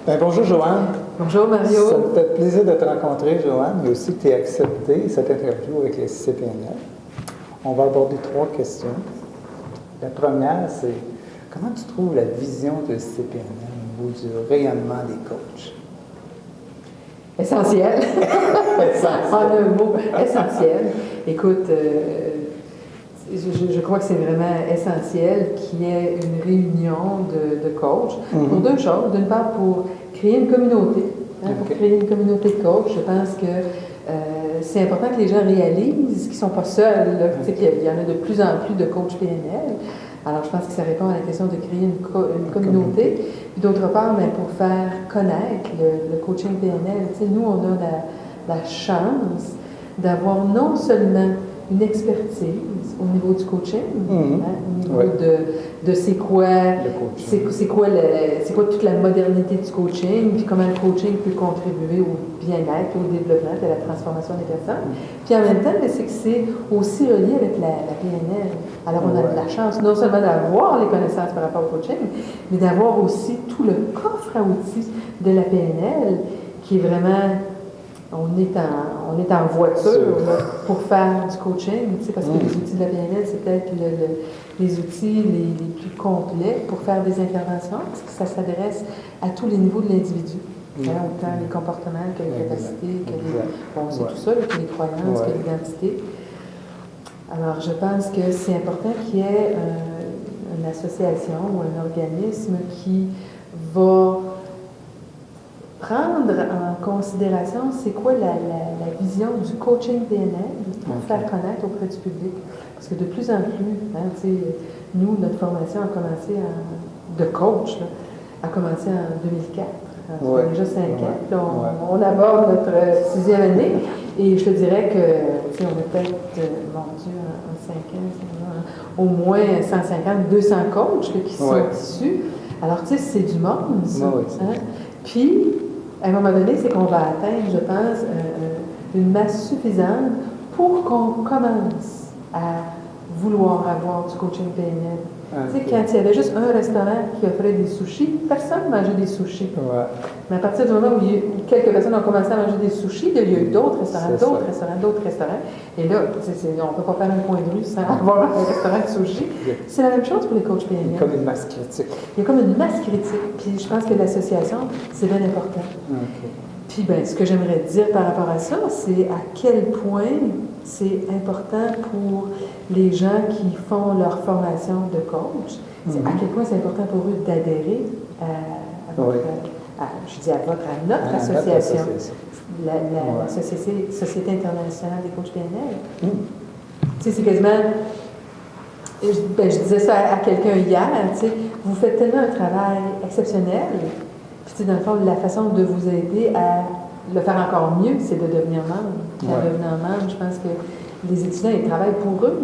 Bien, bonjour Joanne. Bonjour Mario. Ça me fait plaisir de te rencontrer, Joanne, mais aussi que tu aies accepté cette interview avec les CPNL. On va aborder 3 questions. La première, c'est comment tu trouves la vision de CPNL au niveau du rayonnement des coachs? Essentiel. En un mot, essentiel. Écoute, je crois que c'est vraiment essentiel qu'il y ait une réunion de coachs pour 2 choses. D'une part, pour créer une communauté. Pour créer une communauté de coachs, je pense que c'est important que les gens réalisent qu'ils ne sont pas seuls. Qu'il y en a de plus en plus de coachs PNL. Alors, je pense que ça répond à la question de créer une communauté. Puis d'autre part, mais pour faire connaître le coaching PNL, nous, on a la chance d'avoir non seulement une expertise au niveau du coaching, au niveau de c'est quoi toute la modernité du coaching, puis comment le coaching peut contribuer au bien-être, au développement, à la transformation des personnes. Puis en même temps, c'est que c'est aussi relié avec la PNL. Alors on a la chance non seulement d'avoir les connaissances par rapport au coaching, mais d'avoir aussi tout le coffre à outils de la PNL qui est vraiment... On est en voiture là, pour faire du coaching, parce que les outils de la PNL, c'est peut-être les outils les plus complets pour faire des interventions, parce que ça s'adresse à tous les niveaux de l'individu. Autant les comportements que les capacités, que c'est tout ça, que les croyances, que l'identité. Alors, je pense que c'est important qu'il y ait une association ou un organisme qui va prendre en considération c'est quoi la vision du coaching PNL pour faire connaître auprès du public. Parce que de plus en plus, nous, notre formation a commencé de coach, a commencé en 2004. Ça fait déjà 5 ans. Là, on aborde notre 6e année et je te dirais que, on a peut-être, mon Dieu, en 5 ans, au moins 150, 200 coachs qui sont issus. Alors, tu sais, c'est du monde, ça. Puis, à un moment donné, c'est qu'on va atteindre, je pense, une masse suffisante pour qu'on commence à vouloir avoir du coaching PNL. Tu sais, quand il y avait juste un restaurant qui offrait des sushis, personne ne mangeait des sushis. Mais à partir du moment où quelques personnes ont commencé à manger des sushis, il y a eu d'autres restaurants. Et là, on ne peut pas faire un coin de rue sans avoir un restaurant de sushis. C'est la même chose pour les coachs PNL. Il y a comme une masse critique. Il y a comme une masse critique. Puis je pense que l'association, c'est bien important. Puis ce que j'aimerais dire par rapport à ça, c'est à quel point c'est important pour les gens qui font leur formation de coach, c'est à quel point c'est important pour eux d'adhérer à notre association, la Société internationale des coachs PNL. Tu sais, c'est quasiment... je disais ça à quelqu'un hier, vous faites tellement un travail exceptionnel, puis dans le fond, la façon de vous aider à le faire encore mieux, c'est de devenir membre. En devenant membre, je pense que les étudiants, ils travaillent pour eux.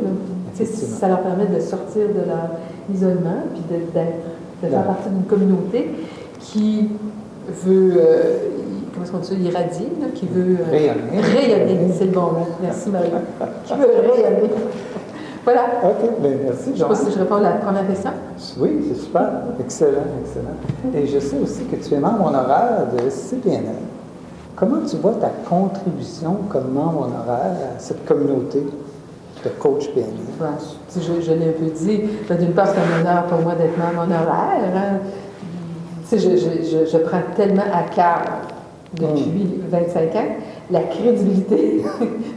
Ça leur permet de sortir de leur isolement, puis de faire partie d'une communauté qui veut, comment est-ce qu'on dit ça, irradier, qui veut rayonner. C'est le bon mot. Merci Marie. Qui veut rayonner. Voilà. OK, bien merci. Je ne sais pas si je réponds à la première question. Oui, c'est super. Excellent. Et je sais aussi que tu es membre honoraire de CPNL. Comment tu vois ta contribution comme membre honoraire à cette communauté de coach PNL? Je l'ai un peu dit. D'une part, c'est un honneur pour moi d'être membre honoraire. Je prends tellement à cœur depuis 25 ans la crédibilité.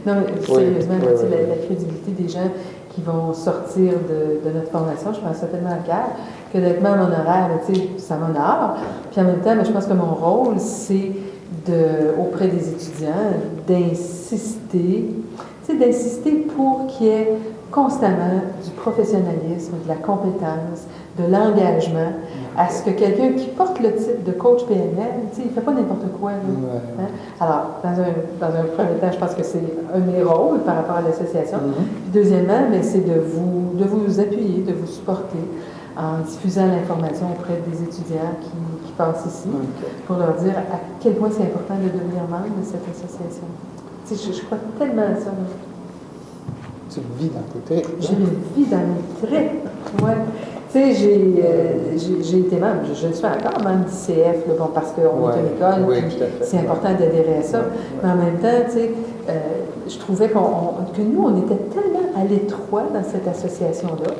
Non, mais sérieusement, la crédibilité des gens qui vont sortir de notre formation, je prends ça tellement à cœur que d'être membre honoraire, ça m'honore. Puis en même temps, je pense que mon rôle, c'est auprès des étudiants d'insister pour qu'il y ait constamment du professionnalisme, de la compétence, de l'engagement, à ce que quelqu'un qui porte le titre de coach PNL, il ne fait pas n'importe quoi. Alors, dans un premier temps, je pense que c'est un de mes rôles par rapport à l'association. Puis deuxièmement, c'est de vous appuyer, de vous supporter en diffusant l'information auprès des étudiants qui passent ici, pour leur dire à quel point c'est important de devenir membre de cette association. Je crois tellement à ça. Tu vis dans tes traits. Je le vis dans mes traits. Tu sais, j'ai été membre, je le suis encore membre d'ICF, là, bon, parce qu'on est une école, oui, puis tout à fait. c'est important d'adhérer à ça. Ouais. Mais en même temps, tu sais, je trouvais que nous, on était tellement à l'étroit dans cette association-là.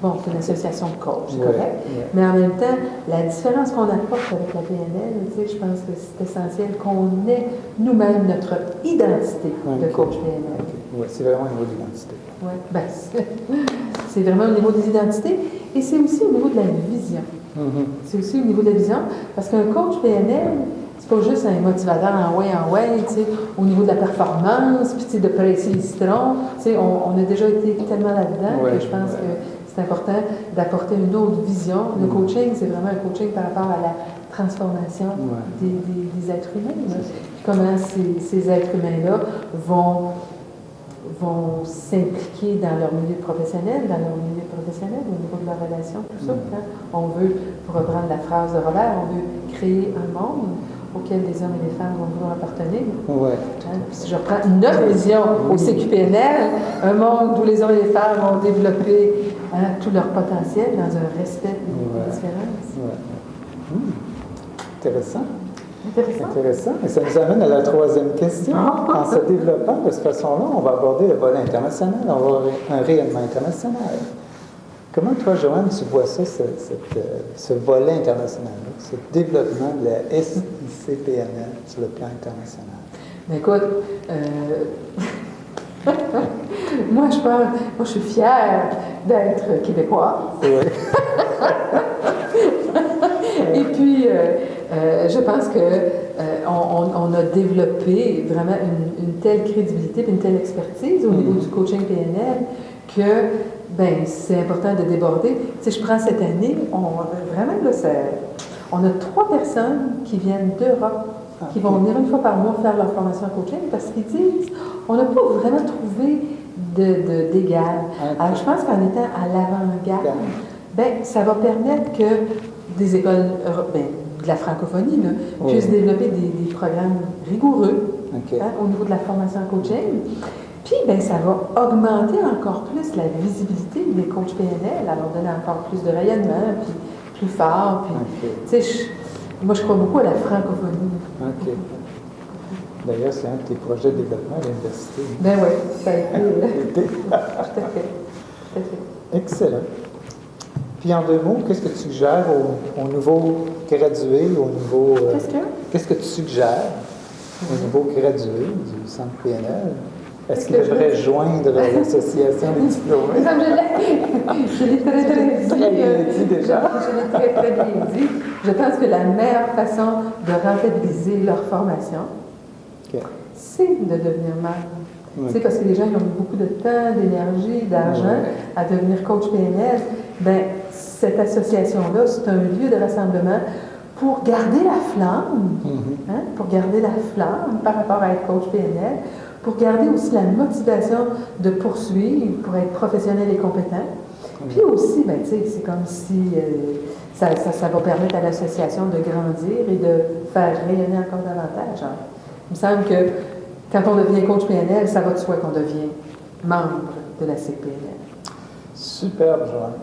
Bon, c'est une association de coach, c'est correct. Ouais. Mais en même temps, la différence qu'on apporte avec la PNL, tu sais, je pense que c'est essentiel qu'on ait nous-mêmes notre identité de coach PNL. Okay. Oui, c'est vraiment au niveau de l'identité. Oui, ben, c'est vraiment au niveau des identités et c'est aussi au niveau de la vision. C'est aussi au niveau de la vision, parce qu'un coach PNL, c'est pas juste un motivateur en way, tu sais, au niveau de la performance, puis tu sais, de presser les citrons. Tu sais, on a déjà été tellement là-dedans que je pense que c'est important d'apporter une autre vision. Le coaching, c'est vraiment un coaching par rapport à la transformation des êtres humains. Comment ces êtres humains-là vont s'impliquer dans leur milieu professionnel, au niveau de leur relation, tout ça. Hein? On veut, pour reprendre la phrase de Robert, on veut créer un monde auquel les hommes et les femmes vont vouloir appartenir. Ouais. Hein? Si je reprends notre vision au CQPNL, un monde où les hommes et les femmes vont développer tout leur potentiel dans un respect des différences. Intéressant. Intéressant. Et ça nous amène à la troisième question. En se développant de cette façon-là, on va aborder le volet international, on va avoir un rayonnement international. Comment toi, Joanne, tu vois ça, ce volet international-là, ce développement de la SICPNL sur le plan international? Mais écoute, moi, je suis fière d'être québécoise. Oui. Et puis, je pense qu'on a développé vraiment une telle crédibilité, une telle expertise au niveau du coaching PNL que c'est important de déborder. Tu sais, je prends cette année, on a 3 personnes qui viennent d'Europe, qui vont venir une fois par mois faire leur formation en coaching parce qu'ils disent on n'a pas vraiment trouvé d'égal. Alors, je pense qu'en étant à l'avant-garde, ça va permettre que des écoles de la francophonie puissent développer des programmes rigoureux au niveau de la formation en coaching. Puis, ça va augmenter encore plus la visibilité des coachs PNL, alors donner encore plus de rayonnement, puis plus fort. Puis, tu sais, moi, je crois beaucoup à la francophonie. OK. D'ailleurs, c'est un de tes projets de développement à l'université. Ben oui, ça a été. Tout à fait. Excellent. Puis en 2 mots, qu'est-ce que tu suggères aux nouveaux gradués, Qu'est-ce que tu suggères aux nouveaux gradués du Centre PNL? Est-ce qu'ils devraient joindre l'association des diplômés? Je l'ai très bien dit déjà. Je l'ai très bien dit. Je pense que la meilleure façon de rentabiliser leur formation, c'est de devenir membre. Tu sais, parce que les gens ils ont mis beaucoup de temps, d'énergie, d'argent à devenir coach PNL. Cette association-là, c'est un lieu de rassemblement pour garder la flamme, pour garder la flamme par rapport à être coach PNL, pour garder aussi la motivation de poursuivre, pour être professionnel et compétent. Puis aussi, c'est comme si ça va permettre à l'association de grandir et de faire rayonner encore davantage. Hein. Il me semble que quand on devient coach PNL, ça va de soi qu'on devient membre de la CPNL. Superbe, Joanne.